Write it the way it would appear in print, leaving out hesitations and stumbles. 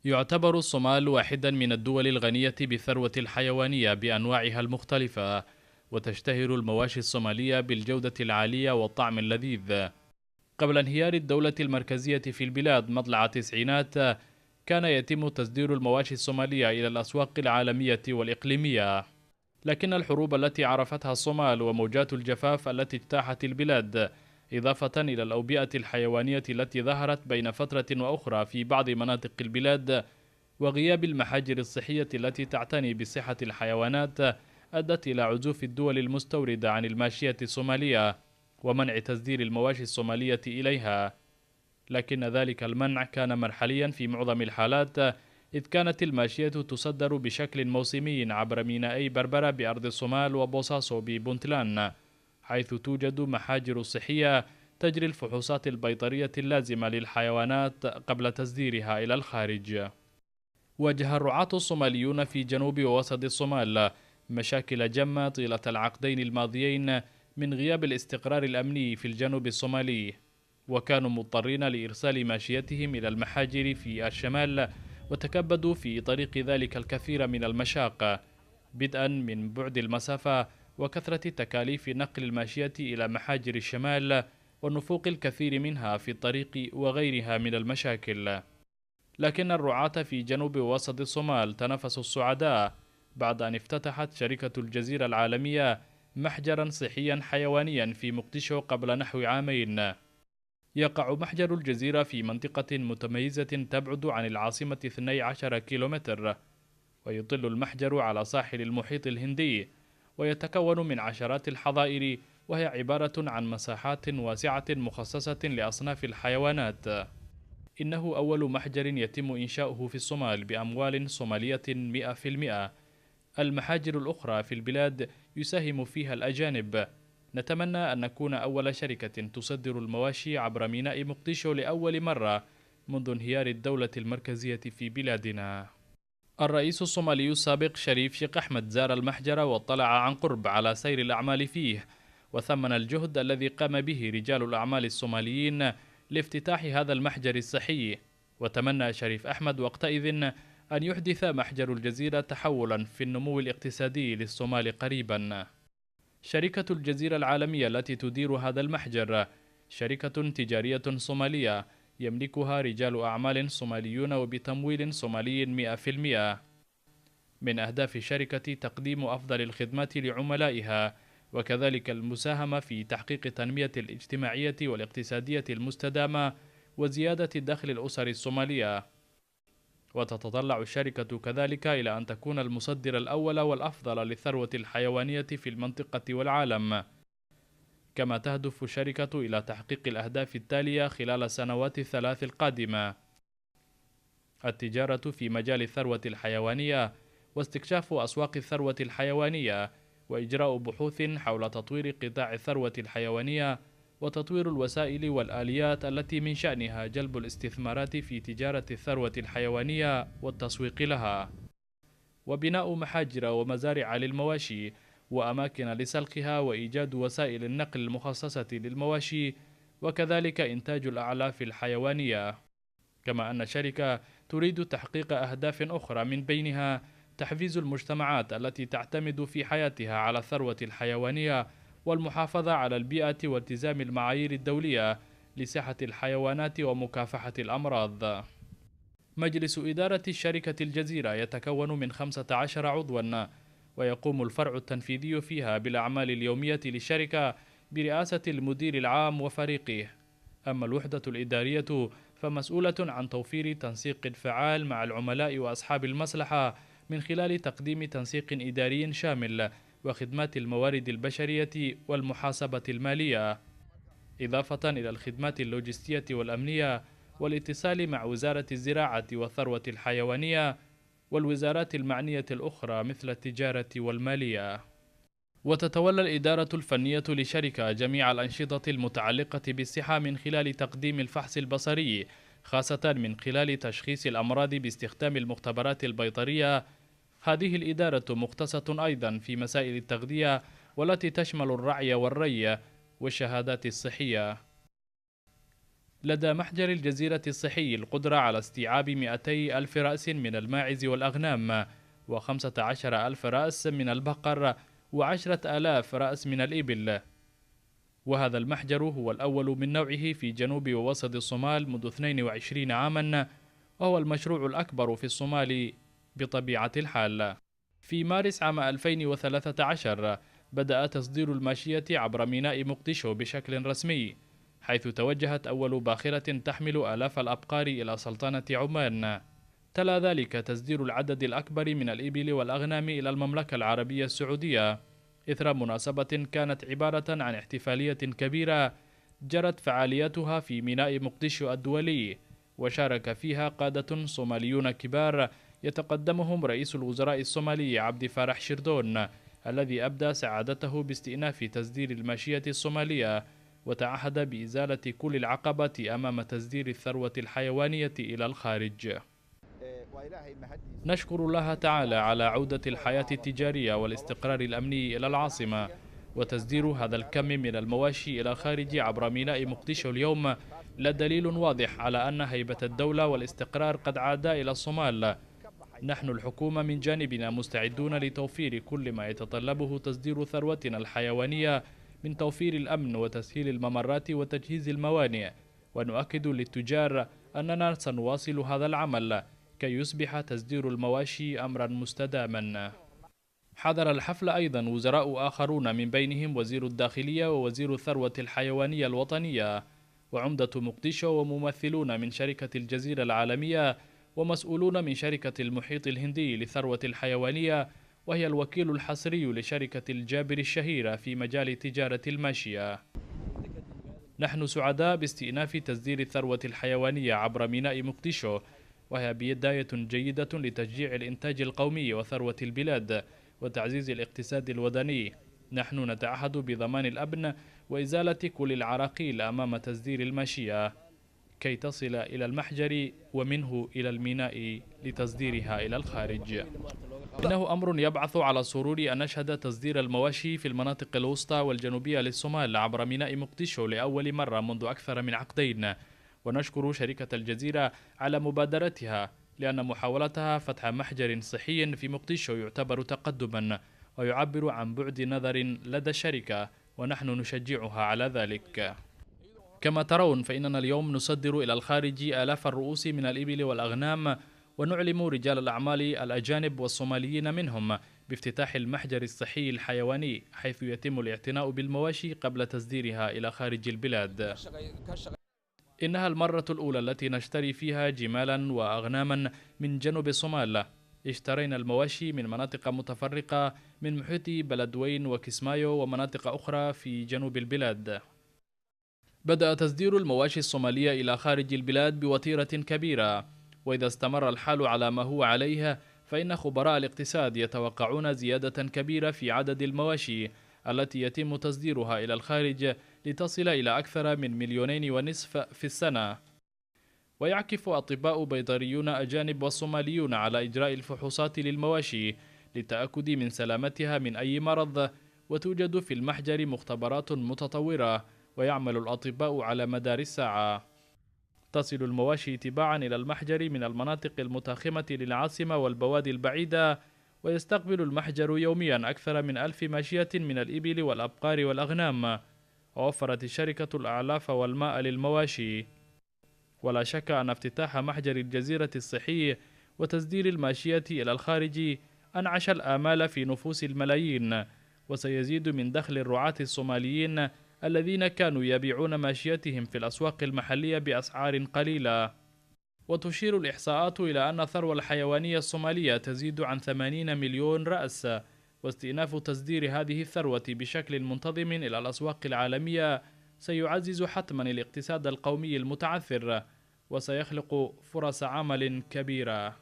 يعتبر الصومال واحدا من الدول الغنية بالثروة الحيوانية بأنواعها المختلفة، وتشتهر المواشي الصومالية بالجودة العالية والطعم اللذيذ. قبل انهيار الدولة المركزية في البلاد مطلع التسعينات، كان يتم تصدير المواشي الصومالية إلى الأسواق العالمية والإقليمية، لكن الحروب التي عرفتها الصومال وموجات الجفاف التي اجتاحت البلاد، إضافة إلى الأوبئة الحيوانية التي ظهرت بين فترة وأخرى في بعض مناطق البلاد، وغياب المحاجر الصحية التي تعتني بصحة الحيوانات، أدت إلى عزوف الدول المستوردة عن الماشية الصومالية ومنع تصدير المواشي الصومالية إليها. لكن ذلك المنع كان مرحليا في معظم الحالات، إذ كانت الماشية تصدر بشكل موسمي عبر مينائي بربرة بأرض الصومال وبوساسو ببنتلان، حيث توجد محاجر صحية تجري الفحوصات البيطرية اللازمة للحيوانات قبل تصديرها إلى الخارج. واجه الرعاة الصوماليون في جنوب ووسط الصومال مشاكل جمة طيلة العقدين الماضيين من غياب الاستقرار الأمني في الجنوب الصومالي، وكانوا مضطرين لإرسال ماشيتهم إلى المحاجر في الشمال، وتكبدوا في طريق ذلك الكثير من المشاق، بدءا من بعد المسافة وكثرة تكاليف نقل الماشية إلى محاجر الشمال ونفوق الكثير منها في الطريق وغيرها من المشاكل. لكن الرعاة في جنوب ووسط الصومال تنافسوا السعداء بعد أن افتتحت شركة الجزيرة العالمية محجرا صحيا حيوانيا في مقدشو قبل نحو عامين. يقع محجر الجزيرة في منطقة متميزة تبعد عن العاصمة 12 كيلومتر، ويطل المحجر على ساحل المحيط الهندي، ويتكون من عشرات الحظائر، وهي عبارة عن مساحات واسعة مخصصة لأصناف الحيوانات. إنه أول محجر يتم إنشاؤه في الصومال بأموال صومالية 100%. المحاجر الأخرى في البلاد يساهم فيها الأجانب. نتمنى أن نكون أول شركة تصدر المواشي عبر ميناء مقديشو لأول مرة منذ انهيار الدولة المركزية في بلادنا. الرئيس الصومالي السابق شريف شيخ أحمد زار المحجر واطلع عن قرب على سير الأعمال فيه، وثمن الجهد الذي قام به رجال الأعمال الصوماليين لافتتاح هذا المحجر الصحي، وتمنى شريف أحمد وقتئذ أن يحدث محجر الجزيرة تحولا في النمو الاقتصادي للصومال قريبا. شركة الجزيرة العالمية التي تدير هذا المحجر شركة تجارية صومالية يملكها رجال أعمال صوماليون وبتمويل صومالي 100%. من أهداف الشركة تقديم أفضل الخدمات لعملائها، وكذلك المساهمة في تحقيق التنمية الاجتماعية والاقتصادية المستدامة وزيادة الدخل الأسري الصومالية. وتتطلع الشركة كذلك إلى أن تكون المصدر الأول والأفضل للثروة الحيوانية في المنطقة والعالم. كما تهدف الشركة إلى تحقيق الأهداف التالية خلال السنوات الثلاث القادمة: التجارة في مجال الثروة الحيوانية، واستكشاف أسواق الثروة الحيوانية، وإجراء بحوث حول تطوير قطاع الثروة الحيوانية، وتطوير الوسائل والآليات التي من شأنها جلب الاستثمارات في تجارة الثروة الحيوانية والتسويق لها، وبناء محاجر ومزارع للمواشي وأماكن لسلقها، وإيجاد وسائل النقل المخصصة للمواشي، وكذلك إنتاج الأعلاف الحيوانية. كما أن الشركة تريد تحقيق أهداف أخرى، من بينها تحفيز المجتمعات التي تعتمد في حياتها على الثروة الحيوانية والمحافظة على البيئة والتزام المعايير الدولية لصحة الحيوانات ومكافحة الأمراض. مجلس إدارة شركة الجزيرة يتكون من 15 عضوا، ويقوم الفرع التنفيذي فيها بالأعمال اليومية للشركة برئاسة المدير العام وفريقه. أما الوحدة الإدارية فمسؤولة عن توفير تنسيق فعال مع العملاء وأصحاب المصلحة من خلال تقديم تنسيق إداري شامل وخدمات الموارد البشرية والمحاسبة المالية، إضافة إلى الخدمات اللوجستية والأمنية والاتصال مع وزارة الزراعة والثروة الحيوانية والوزارات المعنية الأخرى مثل التجارة والمالية. وتتولى الإدارة الفنية لشركة جميع الأنشطة المتعلقة بالصحة من خلال تقديم الفحص البصري، خاصة من خلال تشخيص الأمراض باستخدام المختبرات البيطرية. هذه الإدارة مختصة أيضا في مسائل التغذية والتي تشمل الرعي والري والشهادات الصحية. لدى محجر الجزيرة الصحي القدرة على استيعاب 200 ألف رأس من الماعز والأغنام، و15 ألف رأس من البقر، و10,000 رأس من الإبل. وهذا المحجر هو الأول من نوعه في جنوب ووسط الصومال منذ 22 عاما، وهو المشروع الأكبر في الصومال بطبيعة الحال. في مارس عام 2013 بدأ تصدير الماشية عبر ميناء مقديشو بشكل رسمي، حيث توجهت أول باخرة تحمل آلاف الأبقار إلى سلطنة عمان. تلا ذلك تصدير العدد الأكبر من الإبل والأغنام إلى المملكة العربية السعودية، إثر مناسبة كانت عبارة عن احتفالية كبيرة جرت فعاليتها في ميناء مقديشو الدولي، وشارك فيها قادة صوماليون كبار يتقدمهم رئيس الوزراء الصومالي عبد فارح شردون، الذي أبدى سعادته باستئناف تصدير الماشية الصومالية، وتعهد بإزالة كل العقبات أمام تصدير الثروة الحيوانية إلى الخارج. نشكر الله تعالى على عودة الحياة التجارية والاستقرار الأمني إلى العاصمة، وتصدير هذا الكم من المواشي إلى الخارج عبر ميناء مقديشو اليوم دليل واضح على أن هيبة الدولة والاستقرار قد عادا إلى الصومال. نحن الحكومة من جانبنا مستعدون لتوفير كل ما يتطلبه تصدير ثروتنا الحيوانية من توفير الأمن وتسهيل الممرات وتجهيز الموانئ، ونؤكد للتجار أننا سنواصل هذا العمل كي يصبح تصدير المواشي أمرا مستداما. حضر الحفل أيضا وزراء آخرون من بينهم وزير الداخلية ووزير الثروة الحيوانية الوطنية وعمدة مقديشو وممثلون من شركة الجزيرة العالمية ومسؤولون من شركة المحيط الهندي للثروة الحيوانية، وهي الوكيل الحصري لشركة الجابر الشهيرة في مجال تجارة الماشية. نحن سعداء باستئناف تصدير الثروة الحيوانية عبر ميناء مقديشو، وهي بداية جيدة لتشجيع الإنتاج القومي وثروة البلاد وتعزيز الاقتصاد الوطني. نحن نتعهد بضمان الأمن وإزالة كل العراقيل أمام تصدير الماشية كي تصل إلى المحجر ومنه إلى الميناء لتصديرها إلى الخارج. إنه أمر يبعث على السرور أن نشهد تصدير المواشي في المناطق الوسطى والجنوبية للصومال عبر ميناء مقديشو لأول مرة منذ أكثر من عقدين، ونشكر شركة الجزيرة على مبادرتها، لأن محاولتها فتح محجر صحي في مقديشو يعتبر تقدما ويعبر عن بعد نظر لدى الشركة، ونحن نشجعها على ذلك. كما ترون فإننا اليوم نصدر إلى الخارج آلاف الرؤوس من الإبل والأغنام، ونعلم رجال الأعمال الأجانب والصوماليين منهم بافتتاح المحجر الصحي الحيواني، حيث يتم الاعتناء بالمواشي قبل تصديرها إلى خارج البلاد. إنها المرة الأولى التي نشتري فيها جمالا وأغناما من جنوب الصومال. اشترينا المواشي من مناطق متفرقة من محيط بلدوين وكسمايو ومناطق أخرى في جنوب البلاد. بدأ تصدير المواشي الصومالية إلى خارج البلاد بوتيرة كبيرة، وإذا استمر الحال على ما هو عليه فإن خبراء الاقتصاد يتوقعون زيادة كبيرة في عدد المواشي التي يتم تصديرها إلى الخارج لتصل إلى أكثر من 2.5 مليون في السنة. ويعكف أطباء بيطريون أجانب والصوماليون على إجراء الفحوصات للمواشي للتأكد من سلامتها من أي مرض، وتوجد في المحجر مختبرات متطورة ويعمل الأطباء على مدار الساعة. تصل المواشي تباعا إلى المحجر من المناطق المتاخمة للعاصمة والبوادي البعيدة، ويستقبل المحجر يوميا أكثر من 1000 ماشية من الإبل والأبقار والأغنام. ووفرت الشركة الأعلاف والماء للمواشي. ولا شك أن افتتاح محجر الجزيرة الصحي وتصدير الماشية إلى الخارج أنعش الآمال في نفوس الملايين، وسيزيد من دخل الرعاة الصوماليين الذين كانوا يبيعون ماشيتهم في الأسواق المحلية بأسعار قليلة. وتشير الإحصاءات إلى أن الثروة الحيوانية الصومالية تزيد عن 80 مليون رأس، واستئناف تصدير هذه الثروة بشكل منتظم إلى الأسواق العالمية سيعزز حتما الاقتصاد القومي المتعثر، وسيخلق فرص عمل كبيرة.